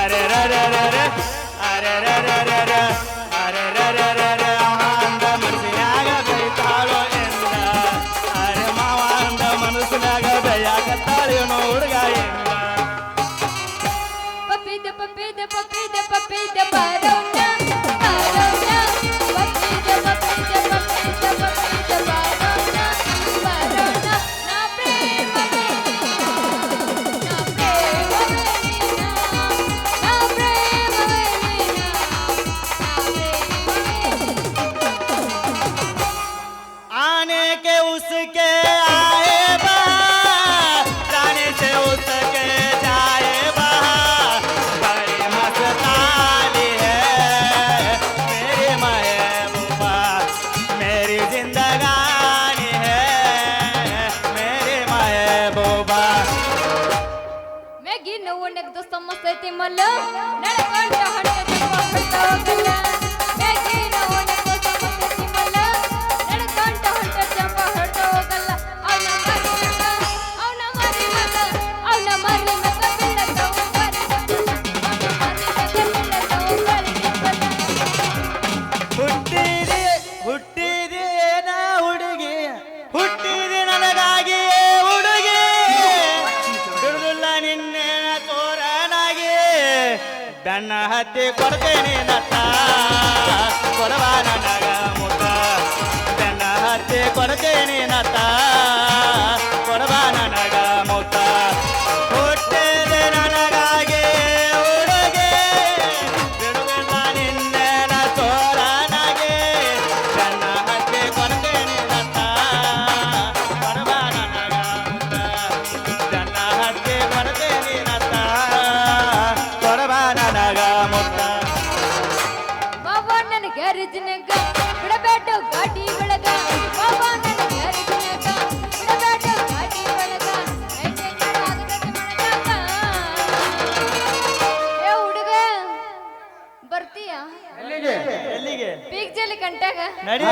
ಅರೆ ರ ರ ರ ರ ಅರೆ ರ ರ ರ ರ ಅರೆ ರ ರ ರ ರ ಅಂದ ಮನಸ್ಸಿನಾಗ ಬೈತಾಳೋ ಎಂದ ಅರೆ ಮಾವ ಅಂದ ಮನಸ್ಸಿನಾಗ ಬೈಯಾಕತ್ತಾಳೇನೋ ಹುಡುಗ ಎಂದ ಪಪ್ಪಿದ ಬರೋಣ ಬರೋಣ ಪಪ್ಪಿದ ಬರೋಣ ಬರೋಣ ನಾ ಪ್ರೇಮವೇ ನಾ ಪ್ರೇಮವೇ आने के उसके आए बाहर जाने से उसके जाए बाहर बड़ी मस्तानी है मेरी महबूबा मेरी जिंदगानी है मेरी महबूबा ಮ್ಯಾಗಿ ನೋವು ನೆಗ್ದು ಸಮಸ್ಯೆ ಮಲ್ಲ ನಡಕೊಂಡ ಹೊಟ್ಟೆ ಹೋಗಲ್ಲ ಮ್ಯಾಗಿ ನೋವು ನೆಗ್ದು ಸಮಸ್ಯೆ ಮಲ್ಲ ನಡಕೊಂಡ ಹೊಟ್ಟೆ ಜಂಪ ಹೊರಟ ಹೋಗಲ್ಲ ಅವನ ಮರಿ ಮಗ ಬೀಳತ್ತವು ಹುಟ್ಟಿದೆ ಹುಟ್ಟಿದೆ ನಾ ಹುಡುಗಿ ಹುಟ್ಟಿದೆ ನನಗಾಗಿಯೇ ಹುಡುಗಿ ಬಿಡುದಿಲ್ಲ ನಿನ್ನೆನ ತೋರನಾಗಿ ಬೆನ್ನ ಹತ್ತಿ ಕೊಡ್ತೇನೆ ನತ್ತ ಕೊಡವ ನನಗ ಮುತ್ತ ಬೆನ್ನ ಹತ್ತಿ ಕೊಡ್ತೇನೆ ನತ್ತ ಕೊಡವ ನನಗ ಮುತ್ತ ಹುಟ್ಟಿದೆ ನನಗಾಗಿ ಹುಡುಗಿ ಬಿಡುದಿಲ್ಲ ನಿನ್ನೆನ ತೋರನಾಗಿ ಬೆನ್ನ ಹತ್ತಿ ಕೊಡ್ತೇನೆ ನತ್ತ ಕೊಡವ ನನಗ ಮುತ್ತ ಬೆನ್ನ ಹತ್ತಿ ಕೊಡ್ತೇನೆ ನತ್ತ ಕೊಡವ ನನಗ ಮುತ್ತ ಮಾವ ನನ್ನ ಗ್ಯಾರೇಜ್ನಾಗ ಬಿಡಬೇಡ ಗಾಡಿ ಒಳಗ ಮಾವ ನನ್ನ ಗ್ಯಾರೇಜ್ನಾಗ ಬಿಡಬೇಡ ಗಾಡಿ ಒಳಗ ಏ ಹುಡುಗ ಬರ್ತೀಯಾ ಎಲ್ಲಿಗೆ ಎಲ್ಲಿಗೆ ಪೀಕ್ ಜಲ್ಲಿ ಕಂಟಾಗ ನಡಿ